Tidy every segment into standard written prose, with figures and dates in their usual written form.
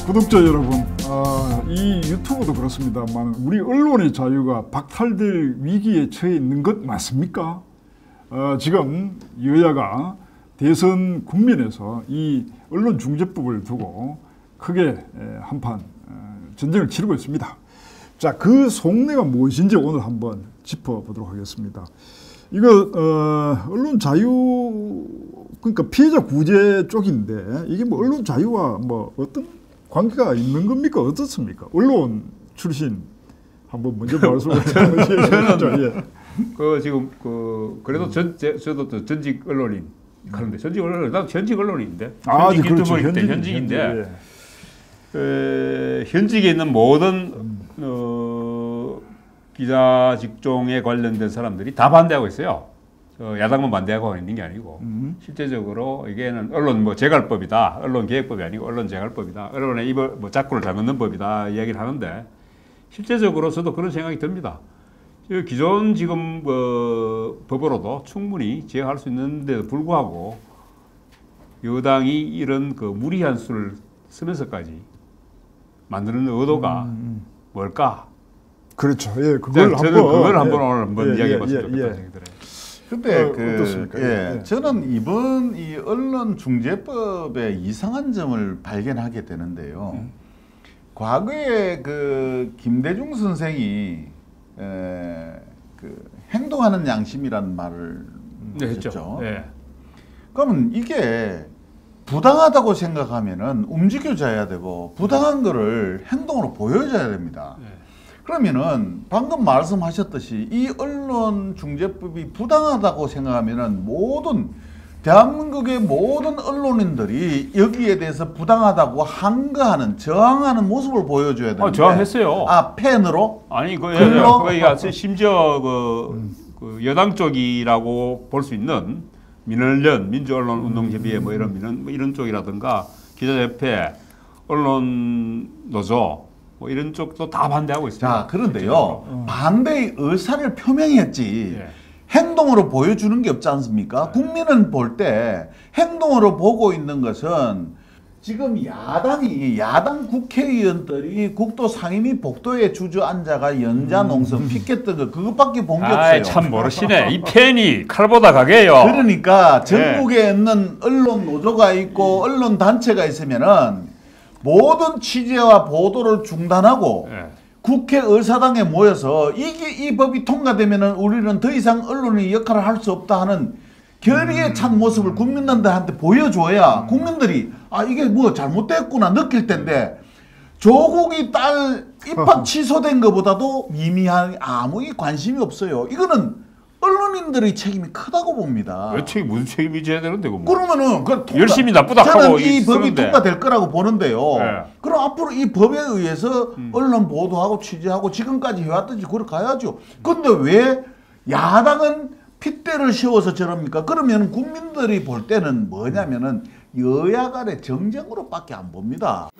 구독자 여러분, 이 유튜브도 그렇습니다만 우리 언론의 자유가 박탈될 위기에 처해 있는 것 맞습니까? 지금 여야가 대선 국면에서 이 언론중재법을 두고 크게 한판 전쟁을 치르고 있습니다. 자, 그 속내가 무엇인지 오늘 한번 짚어보도록 하겠습니다. 이거 언론 자유, 그러니까 피해자 구제 쪽인데 이게 뭐 언론 자유와 뭐 어떤 관계가 있는 겁니까? 어떻습니까? 언론 출신 한번 먼저 말씀을 해주시죠. 예. 지금 그래도 저도 또 전직 언론인 하는데 전직 언론인 나도 전직 언론인인데 현직 유튜버일 때 현직인데 현직에 있는 모든 기자 직종에 관련된 사람들이 다 반대하고 있어요. 야당만 반대하고 있는 게 아니고 실제적으로 이게는 언론 뭐 재갈법이다, 언론 개혁법이 아니고 언론 재갈법이다, 언론의 뭐 자꾸를 잘 넣는 법이다 이야기를 하는데 실제적으로 저도 그런 생각이 듭니다. 기존 지금 법으로도 충분히 제어할 수 있는데도 불구하고 여당이 이런 무리한 수를 쓰면서까지 만드는 의도가 뭘까? 그렇죠. 예, 그걸 한번 오늘 한번 이야기해봤으면 좋겠다는 생각이 들어요. 근데 저는 이번 이 언론중재법의 이상한 점을 발견하게 되는데요. 과거에 김대중 선생이 행동하는 양심이라는 말을 하셨죠. 네. 그러면 이게 부당하다고 생각하면은 움직여줘야 되고 부당한 거를 행동으로 보여줘야 됩니다. 네. 그러면은 방금 말씀하셨듯이 이 언론중재법이 부당하다고 생각하면은 대한민국의 모든 언론인들이 여기에 대해서 부당하다고 항거하는 저항하는 모습을 보여줘야 되는데 저항했어요. 펜으로? 아니 심지어 여당 쪽이라고 볼 수 있는 민언련 민주언론운동협의회 뭐 이런 쪽이라든가 기자협회 언론노조 뭐 이런 쪽도 다 반대하고 있습니다. 자, 그런데요. 반대의 의사를 표명했지 예. 행동으로 보여주는 게 없지 않습니까? 국민은 볼 때 행동으로 보고 있는 것은 지금 야당 국회의원들이 국도 상임위 복도에 주저앉아가 연자 농성 피켓던 거 그것밖에 본 게 없어요. 참 모르시네. 이 펜이 칼보다 가게요. 그러니까 전국에 있는 언론 노조가 있고 언론 단체가 있으면은 모든 취재와 보도를 중단하고 국회 의사당에 모여서 이 법이 통과되면은 우리는 더 이상 언론의 역할을 할 수 없다 하는 결의에 찬 모습을 국민들한테 보여줘야 국민들이 이게 뭐 잘못됐구나 느낄 텐데 조국이 딸 입학 취소된 것보다도 미미한 아무 관심이 없어요. 이거는 언론인들의 책임이 크다고 봅니다. 무슨 책임이 져야 되는데 그러면은 열심히 나쁘다 하고 저는 이 법이 통과될 거라고 보는데요. 네. 그럼 앞으로 이 법에 의해서 언론 보도하고 취재하고 지금까지 해왔든지 그걸 가야죠. 근데 왜 야당은 핏대를 씌워서 저럽니까? 그러면 국민들이 볼 때는 뭐냐면은 여야 간의 정쟁으로밖에 안 봅니다.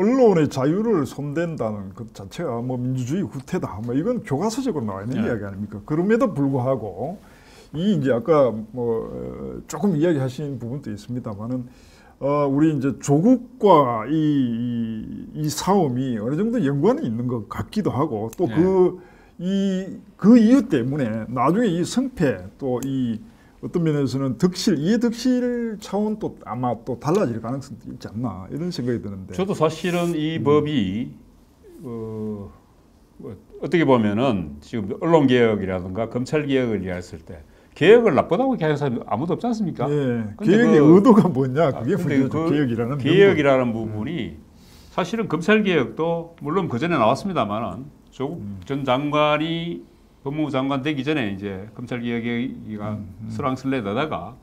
언론의 자유를 손댄다는 것 자체가 뭐 민주주의 후퇴다. 뭐 이건 교과서적으로 나와 있는 이야기 아닙니까? 그럼에도 불구하고 이제 아까 뭐 조금 이야기하신 부분도 있습니다만은 우리 이제 조국과 이 싸움이 어느 정도 연관이 있는 것 같기도 하고 또 그 이유 때문에 나중에 이 성패 또 이 어떤 면에서는 이해 덕실 차원 또 아마 또 달라질 가능성도 있지 않나 이런 생각이 드는데. 저도 사실은 이 법이 어떻게 보면은 지금 언론 개혁이라든가 검찰 개혁을 이해했을 때 개혁을 나쁘다고 얘기하는 사람이 아무도 없지 않습니까? 예. 개혁의 의도가 뭐냐? 그게 문제죠. 개혁이라는 부분이 사실은 검찰 개혁도 물론 그 전에 나왔습니다만은 조국 전 장관이 법무부 장관 되기 전에 이제 검찰 개혁이가 설왕설래다가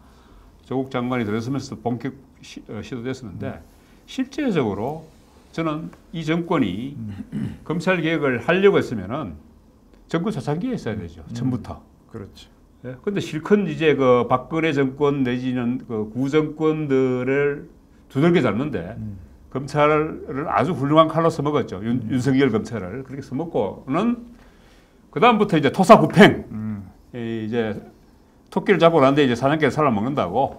조국 장관이 들어서면서 본격 시도됐었는데 실제적으로 저는 이 정권이 검찰 개혁을 하려고 했으면은 정권 초창기에 했어야 되죠. 처음부터. 그렇죠. 근데 실컷 이제 박근혜 정권 내지는 구정권들을 두들겨 잡는데 검찰을 아주 훌륭한 칼로 써먹었죠. 윤석열 검찰을 그렇게 써먹고는 그 다음부터 이제 토사구팽 이제 토끼를 잡고 나는데 이제 사냥개를 살아먹는다고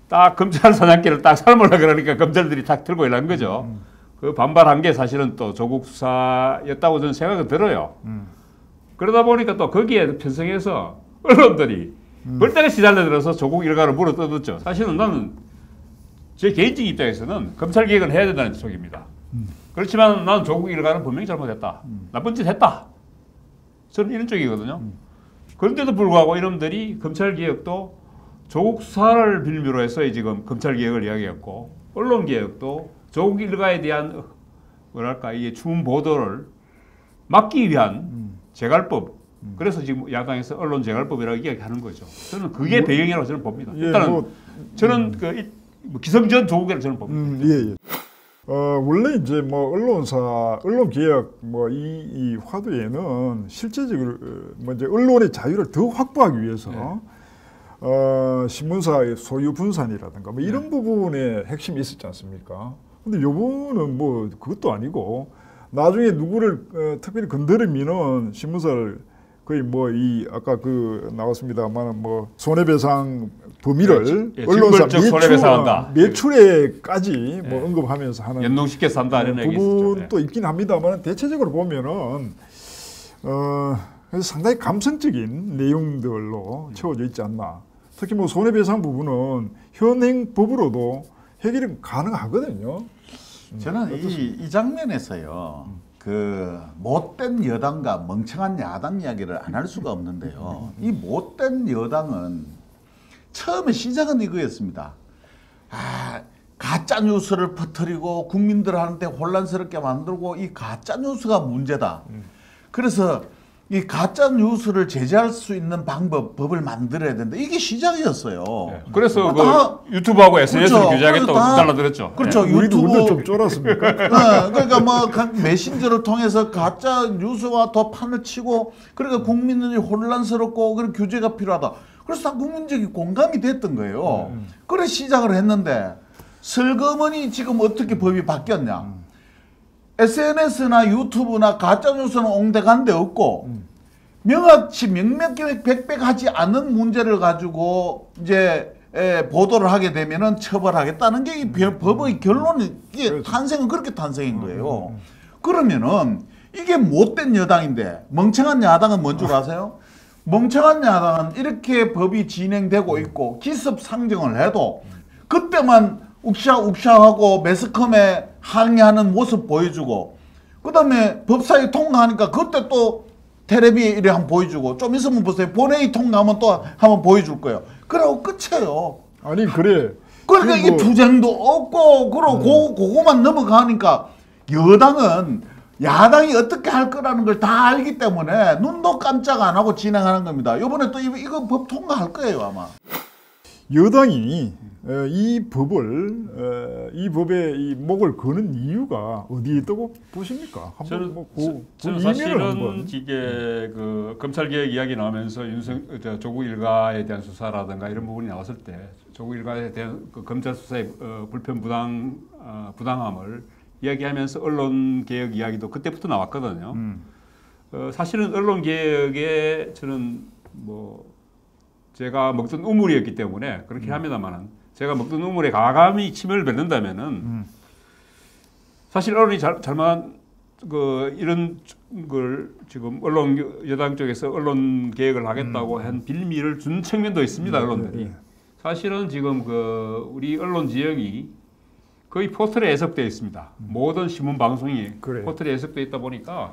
딱 검찰 사냥개를 딱 삶으려 그러니까 검찰들이 딱 들고 일한 거죠. 그 반발한 게 사실은 또 조국 수사였다고 저는 생각이 들어요. 그러다 보니까 또 거기에 편성해서 언론들이 벌떼같이 달려들어서 조국 일가를 물어뜯었죠. 사실은 나는 제 개인적인 입장에서는 검찰 개혁을 해야 된다는 쪽입니다. 그렇지만 나는 조국 일가는 분명히 잘못했다. 나쁜 짓 했다. 저는 이런 쪽이거든요. 그런데도 불구하고 이놈들이 검찰 개혁도 조국 수사를 빌미로 해서 지금 검찰 개혁을 이야기했고 언론 개혁도 조국 일가에 대한 뭐랄까 이게 추문 보도를 막기 위한 재갈법. 그래서 지금 야당에서 언론 재갈법이라고 이야기하는 거죠. 저는 그게 배경이라고 저는 봅니다. 일단은 저는 기성전 조국이라고 저는 봅니다. 예. 원래 이제 뭐 언론사, 언론 개혁 뭐 이 화두에는 실제적으로 이제 언론의 자유를 더 확보하기 위해서 신문사의 소유 분산이라든가 뭐 이런 부분에 핵심이 있었지 않습니까? 근데 요번은 뭐 그것도 아니고 나중에 누구를 특별히 건드리면은 신문사를 거의 뭐 이 아까 그 나왔습니다만 뭐 손해배상 범위를 언론사 매출에까지 뭐 언급하면서 하는 연동시켜서 한다 이런 얘기 있었죠. 부분도 있긴 합니다만 대체적으로 보면은 상당히 감성적인 내용들로 채워져 있지 않나. 특히 뭐 손해배상 부분은 현행 법으로도 해결이 가능하거든요. 저는 이 장면에서요. 그 못된 여당과 멍청한 야당 이야기를 안 할 수가 없는데요. 이 못된 여당은 처음에 시작은 이거였습니다. 가짜 뉴스를 퍼뜨리고 국민들한테 혼란스럽게 만들고 이 가짜 뉴스가 문제다. 그래서 이 가짜 뉴스를 제재할 수 있는 법을 만들어야 된다. 이게 시작이었어요. 그래서 그 유튜브하고 SNS를 그렇죠. 규제하겠다고 달라들었죠. 그렇죠. 우리도 좀 쫄았습니까? 그러니까 뭐 메신저를 통해서 가짜 뉴스와 더 판을 치고 그러니까 국민들이 혼란스럽고 그런 규제가 필요하다. 그래서 다 국민적인 공감이 됐던 거예요. 그래 시작을 했는데 슬그머니 지금 어떻게 법이 바뀌었냐? SNS나 유튜브나 가짜뉴스는 옹대간데 없고 명확히 명명백백하지 않은 문제를 가지고 이제 보도를 하게 되면은 처벌하겠다는 게 이 법의 결론이 이게 탄생은 그렇게 탄생인 거예요. 그러면은 이게 못된 여당인데 멍청한 야당은 뭔 줄 아세요? 멍청한 야당은 이렇게 법이 진행되고 있고 기습 상정을 해도 그때만 욱샤욱샤하고 매스컴에 항의하는 모습 보여주고 그다음에 법사위 통과하니까 그때 또 텔레비에 이래 한번 보여주고 좀 있으면 보세요. 본회의 통과하면 또 한번 보여줄 거예요. 그러고 끝이에요. 아니 그래. 그러니까 이 투쟁도 없고 그러고 그거만 넘어가니까 여당은 야당이 어떻게 할 거라는 걸 다 알기 때문에 눈도 깜짝 안 하고 진행하는 겁니다. 이번에 또 이거 법 통과할 거예요 아마. 여당이 이 법의 이 목을 거는 이유가 어디에 있다고 보십니까? 저는 사실은 이게 그 검찰 개혁 이야기 나오면서 조국 일가에 대한 수사라든가 이런 부분이 나왔을 때 조국 일가에 대한 그 검찰 수사의 불편 부당함을 이야기하면서 언론 개혁 이야기도 그때부터 나왔거든요. 사실은 언론 개혁에 저는 뭐 제가 먹던 우물이었기 때문에 그렇게 합니다만은 제가 먹던 우물에 가감히 침을 뱉는다면은 사실 언론이 잘만 이런 걸 지금 언론 여당 쪽에서 언론 개혁을 하겠다고 한 빌미를 준 측면도 있습니다. 언론들이 사실은 지금 우리 언론 지형이 거의 포털에 애석되어 있습니다. 모든 신문 방송이 포털에 애석되어 있다 보니까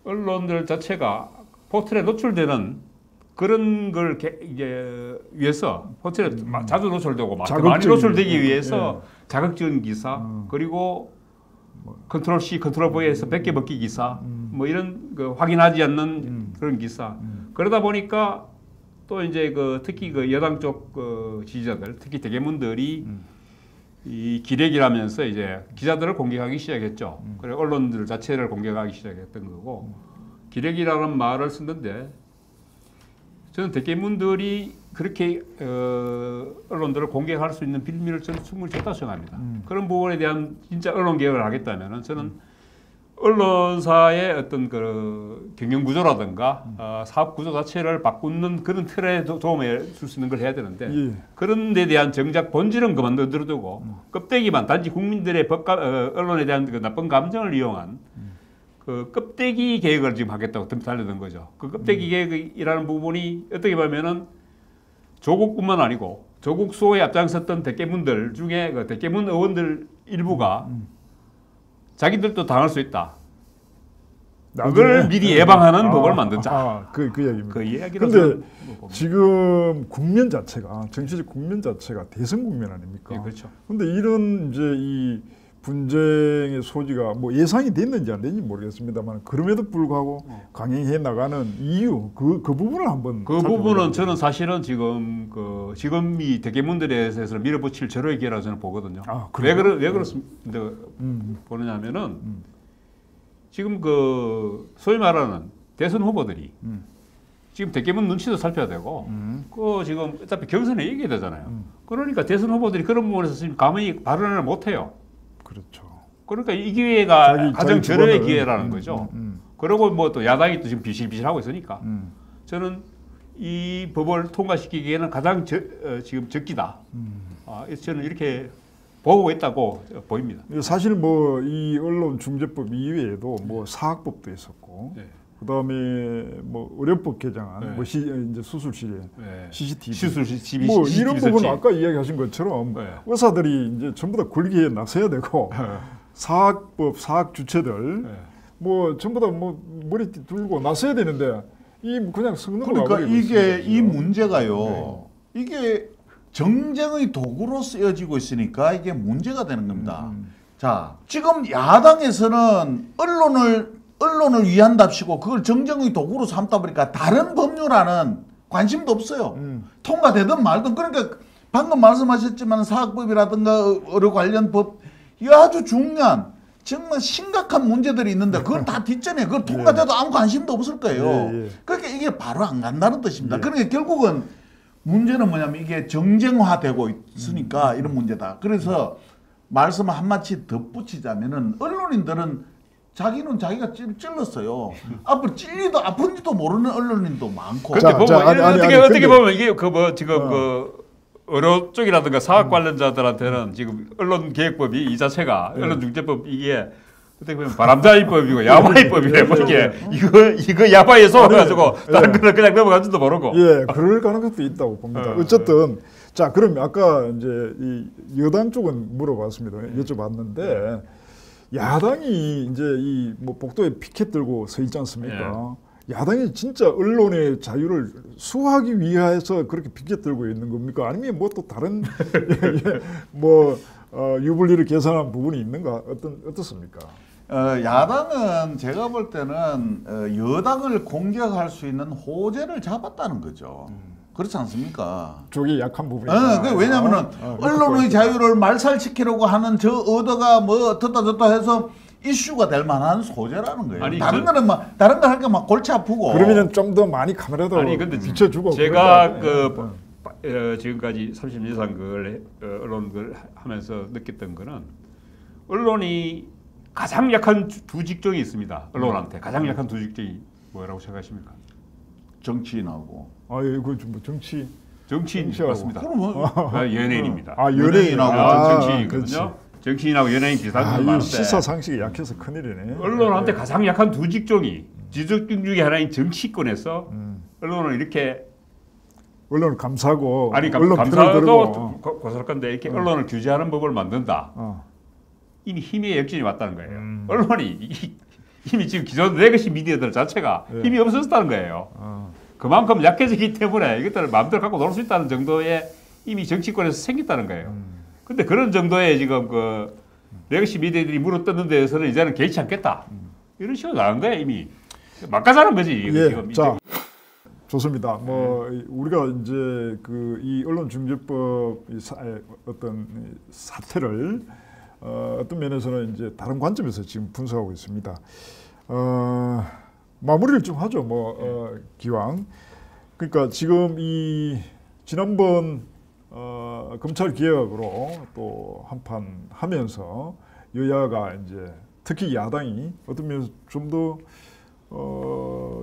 언론들 자체가 포털에 노출되는 그런 걸 이제 위해서 포털에 자주 노출되고 많이 노출되기 위해서 자극적인 기사 그리고 컨트롤 C, 컨트롤 V에서 100개 먹기 기사 뭐 이런 확인하지 않는 그런 기사 그러다 보니까 또 이제 특히 여당 쪽 지지자들 특히 대개문들이 이 기레기라면서 이제 기자들을 공격하기 시작했죠. 그래 언론들 자체를 공격하기 시작했던 거고 기레기라는 말을 쓰는데 저는 대개문들이 그렇게 언론들을 공격할 수 있는 빌미를 저는 충분히 줬다고 생각합니다. 그런 부분에 대한 진짜 언론 개혁을 하겠다면 저는 언론사의 어떤 그 경영 구조라든가 사업 구조 자체를 바꾸는 그런 틀에 도움을 줄 수 있는 걸 해야 되는데 예. 그런 데 대한 정작 본질은 그만두고 껍데기만 단지 국민들의 언론에 대한 그 나쁜 감정을 이용한 그 껍데기 계획을 지금 하겠다고 달려든 거죠. 그 껍데기 계획이라는 부분이 어떻게 보면은 조국뿐만 아니고 조국 수호에 앞장섰던 대깨문들 중에 그 대깨문 의원들 일부가 자기들도 당할 수 있다. 그걸 미리 예방하는 법을 만든다. 그 얘기입니다. 그 이야기를. 근데 지금 국면 자체가 정치적 국면 자체가 대선 국면 아닙니까? 네, 그렇죠. 근데 이런 이제 이 분쟁의 소지가 뭐 예상이 됐는지 안 됐는지 모르겠습니다만 그럼에도 불구하고 강행해 나가는 이유 그 부분을 한번 그 부분은 저는 사실은 지금 이 대깨문들에 대해서 밀어붙일 절호의 기회라고 저는 보거든요. 왜 그렇습니까? 보느냐면은 지금 그 소위 말하는 대선 후보들이 지금 대깨문 눈치도 살펴야 되고 그 지금 어차피 경선에 이겨야 되잖아요. 그러니까 대선 후보들이 그런 부분에서 지금 감히 발언을 못 해요. 그렇죠. 그러니까 이 기회가 가장 절호의 기회라는 거죠. 그리고 뭐 또 야당이 또 지금 비실비실하고 있으니까 저는 이 법을 통과시키기에는 가장 지금 적기다. 저는 이렇게 보고 있다고 보입니다. 사실 뭐 이 언론중재법 이외에도 뭐 사학법도 있었고, 네. 그다음에 뭐 의료법 개정안, 네. 뭐 이제 수술실에 네. CCTV, 뭐 이런 부분은 아까 이야기하신 것처럼 네. 의사들이 이제 전부 다 권리에 나서야 되고 사학법, 사학 주체들 뭐 전부 다 뭐 머리띠 들고 나서야 되는데 이 그냥 성능을 그러니까 이게 이 문제가요. 네. 이게 정쟁의 도구로 쓰여지고 있으니까 이게 문제가 되는 겁니다. 자, 지금 야당에서는 언론을 위한답시고 그걸 정쟁의 도구로 삼다 보니까 다른 법률안은 관심도 없어요. 통과되든 말든. 그러니까 방금 말씀하셨지만 사학법이라든가 의료 관련 법 이 아주 중요한 정말 심각한 문제들이 있는데 그걸 다 뒷전에 그걸 통과돼도 아무 관심도 없을 거예요. 그러니까 이게 바로 안 간다는 뜻입니다. 그러니까 결국은 문제는 뭐냐면 이게 정쟁화되고 있으니까 이런 문제다. 그래서 말씀을 한마디 덧붙이자면은 언론인들은 자기는 자기가 찔렀어요. 앞으로 찔리도 아픈지도 모르는 언론인도 많고. 근데 어떻게 보면 이게 지금 의료 쪽이라든가 사학 관련자들한테는 지금 언론개혁법이 이 자체가 언론중재법 이게 어떻게 보면 바람잡이법이고 야바이법이래 보기에 이거 야바이에서 해가지고 다른 거는 그냥 넘어가지도 모르고. 예, 그럴 가능성도 있다고 봅니다. 어쨌든 자 그럼 아까 이제 이 여당 쪽은 물어봤습니다. 여쭤봤는데 야당이 이제 이 뭐 복도에 피켓 들고 서 있지 않습니까? 야당이 진짜 언론의 자유를 수호하기 위해서 그렇게 피켓 들고 있는 겁니까? 아니면 뭐 또 다른 뭐 유불리를 계산한 부분이 있는가? 어떻습니까? 야당은 제가 볼 때는 여당을 공격할 수 있는 호재를 잡았다는 거죠. 그렇지 않습니까? 저게 약한 부분이. 왜냐하면 언론의 자유를 말살시키려고 하는 저 의도가 뭐 어떻다 저렇다 해서 이슈가 될 만한 소재라는 거예요. 아니, 다른 거는 막 다른 거 할까 막 골치 아프고. 그러면은 좀 더 많이 카메라도 비춰주고. 제가 지금까지 30년 이상 언론을 하면서 느꼈던 거는 언론이 가장 약한 두 직종이 있습니다. 언론한테 가장 약한 두 직종이 뭐라고 생각하십니까? 정치인하고. 이거 뭐 정치인 맞습니다. 연예인입니다. 연예인하고 정치인이거든요. 정치인하고 연예인 비슷한 건 많은데 시사 상식이 약해서 큰일이네. 언론한테 가장 약한 두 직종이 지적중 중에 하나인 정치권에서 언론을 이렇게 언론을 감싸고 감사도 고소할 건데 이렇게 언론을 규제하는 법을 만든다. 이미 힘의 역진이 왔다는 거예요. 언론이 이미 지금 기존 레거시 미디어들 자체가 힘이 없어졌다는 거예요. 그만큼 약해지기 때문에 이것들을 마음대로 갖고 놀 수 있다는 정도의 이미 정치권에서 생겼다는 거예요. 근데 그런 정도의 지금 레거시 미디어들이 물어뜯는 데에서는 이제는 개의치 않겠다. 이런 식으로 나온 거예요, 이미. 막가자는 거지. 지금. 자, 좋습니다. 뭐 우리가 이제 이 언론중재법 어떤 사태를 어떤 면에서는 이제 다른 관점에서 지금 분석하고 있습니다. 마무리를 좀 하죠. 기왕. 그러니까 지금 이 지난번 검찰 개혁으로 또 한판 하면서 여야가 이제 특히 야당이 어떤 면에서 좀 더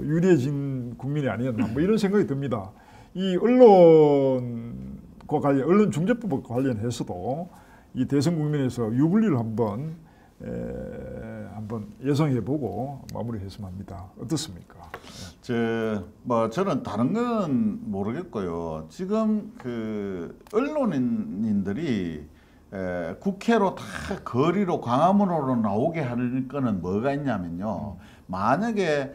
유리해진 국민이 아니었나 뭐 이런 생각이 듭니다. 이 언론과 관련 언론 중재법과 관련해서도 이 대선 국면에서 유불리를 한번 예상해보고 마무리했으면 합니다. 어떻습니까? 저는 다른 건 모르겠고요. 지금 그 언론인들이 국회로 다 거리로 광화문으로 나오게 하는 거는 뭐가 있냐면요. 만약에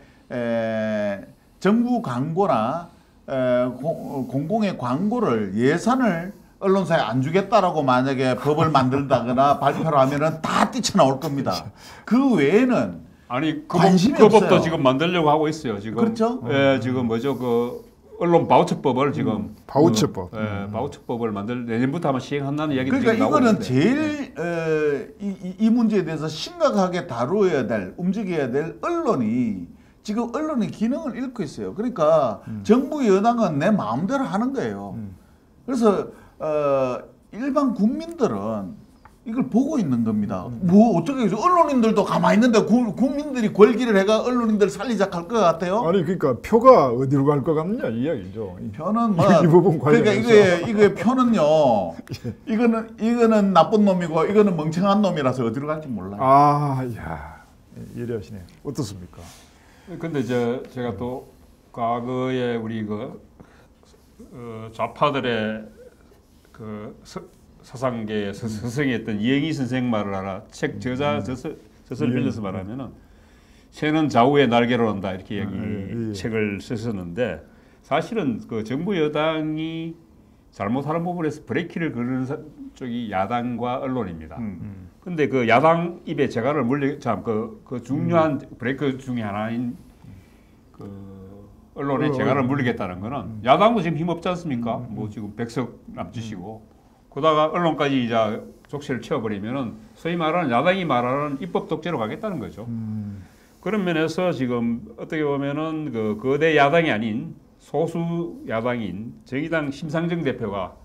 정부 광고나 공공의 광고를 예산을 언론사에 안 주겠다라고 만약에 법을 만들다거나 발표를 하면은 다 뛰쳐나올 겁니다. 그 외에는 아니 관심이 그 없어요. 법도 지금 만들려고 하고 있어요. 지금 그렇죠? 지금 뭐죠 그 언론 바우처법을 지금 바우처법. 바우처법을 내년부터 아마 시행한다는 이야기도 그러니까 지금 나오고 이거는 있는데. 제일 이 문제에 대해서 심각하게 다루어야 될, 움직여야 될 언론이 지금 언론의 기능을 잃고 있어요. 그러니까 정부 여당은 내 마음대로 하는 거예요. 그래서 일반 국민들은 이걸 보고 있는 겁니다. 뭐 어떻게 해서 언론인들도 가만히 있는데 국민들이 권기를 해가 언론인들 살리자 할 것 같아요? 아니 그러니까 표가 어디로 갈 것 같느냐 이 이야기죠. 표는 뭐 이 부분 그러니까 관련해서. 이게 표는요. 이거는 나쁜 놈이고 이거는 멍청한 놈이라서 어디로 갈지 몰라요. 야 예리하시네. 어떻습니까? 근데 제가 또 과거에 우리 좌파들의 그 사상계에서 스승했던 이행희 선생 말을 하나 책 저서를 빌려서 말하면은 새는 좌우의 날개로 온다 이렇게 책을 썼었는데 사실은 그 정부 여당이 잘못하는 부분에서 브레이크를 걸는 쪽이 야당과 언론입니다. 근데 그 야당 입에 재갈을 그 중요한 브레이크 중에 하나인 그 언론에 재갈을 물리겠다는 거는 야당도 지금 힘 없지 않습니까? 뭐 지금 백석 남짓이고 그러다가 언론까지 이제 족쇄를 채워버리면은 소위 말하는 야당이 말하는 입법 독재로 가겠다는 거죠. 그런 면에서 지금 어떻게 보면은 그 거대 야당이 아닌 소수 야당인 정의당 심상정 대표가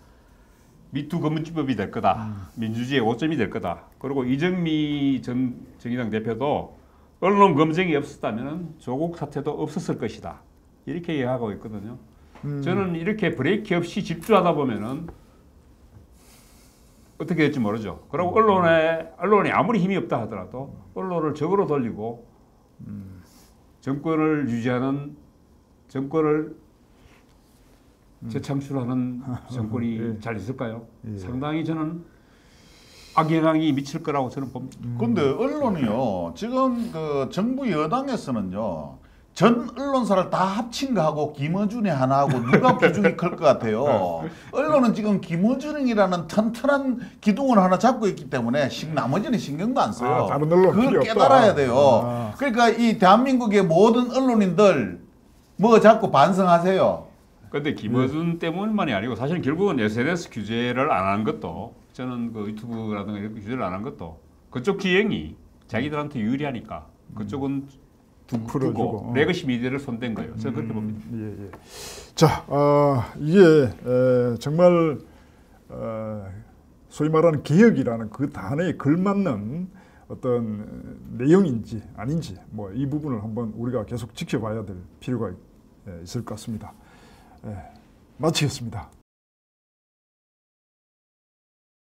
미투 검문집법이 될 거다. 민주주의의 오점이 될 거다. 그리고 이정미 전 정의당 대표도 언론 검증이 없었다면 조국 사태도 없었을 것이다. 이렇게 이해하고 있거든요. 저는 이렇게 브레이크 없이 집중하다 보면은 어떻게 될지 모르죠. 그리고 언론이 아무리 힘이 없다 하더라도 언론을 적으로 돌리고 정권을 유지하는 정권을 재창출하는 정권이 잘 있을까요? 상당히 저는 악영향이 미칠 거라고 저는 봅니다. 근데 언론이요. 지금 그 정부 여당에서는요. 전 언론사를 다 합친 거하고 김어준이 하나하고 누가 비중이 클 것 같아요. 언론은 지금 김어준이라는 튼튼한 기둥을 하나 잡고 있기 때문에 나머지는 신경도 안 써요. 다른 언론 그걸 필요 깨달아야 없다. 돼요. 그러니까 이 대한민국의 모든 언론인들 뭐 자꾸 반성하세요. 그런데 김어준 때문만이 아니고 사실은 결국은 SNS 규제를 안 하는 것도 저는 그 유튜브라든가 이런 규제를 안 한 것도 그쪽 기행이 자기들한테 유리하니까 그쪽은 두고 레거시 미디어를 손댄 거예요. 저는 그렇게 봅니다. 자, 이게 정말 소위 말하는 개혁이라는 그 단어에 걸맞는 어떤 내용인지 아닌지 뭐 이 부분을 한번 우리가 계속 지켜봐야 될 필요가 있을 것 같습니다. 마치겠습니다.